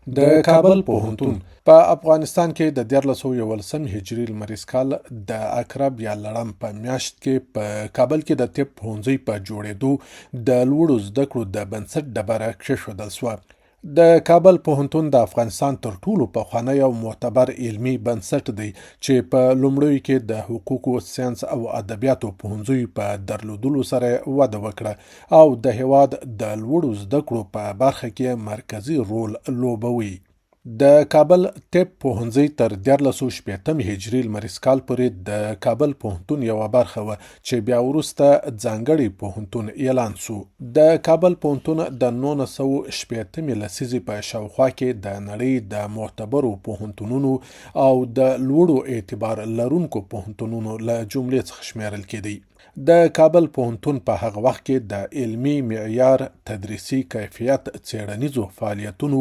د کابل پوهنتون په افغانستان کې د 1411 هجري لمریز کال د اکرب یا لړم په میاشت کې په کابل کې د طب پوهنځي په جوړېدو د لوړو زده کړو د بنسټ ډبره کېښودل شوه. د کابل پوهنتون د افغانستان تر ټولو پخوانی او معتبر علمي بنسټ دی چې په لومړیو کې د حقوقو، ساینس او ادبیاتو پوهنځیو په درلودلو سره وده وکړه او د هیواد د لوړو زده کړو په برخه کې مرکزی رول لوبوي. د کابل طب پوهنځي تر 1460 هجري لمریز کال پورې د کابل پوهنتون یوه برخه وه چې بیا وروسته ځانګړی پوهنتون اعلان شو. د کابل پوهنتون د 1960 لسیزې په شاوخوا کې د نړۍ د معتبرو پوهنتونونو او د لوړو اعتبار لرونکو پوهنتونونو له جملې څخه شمیرل کېدی. د کابل پوهنتون په هغه وخت کې د علمي معیار، تدریسي کیفیت، څیړنیزو فعالیتونو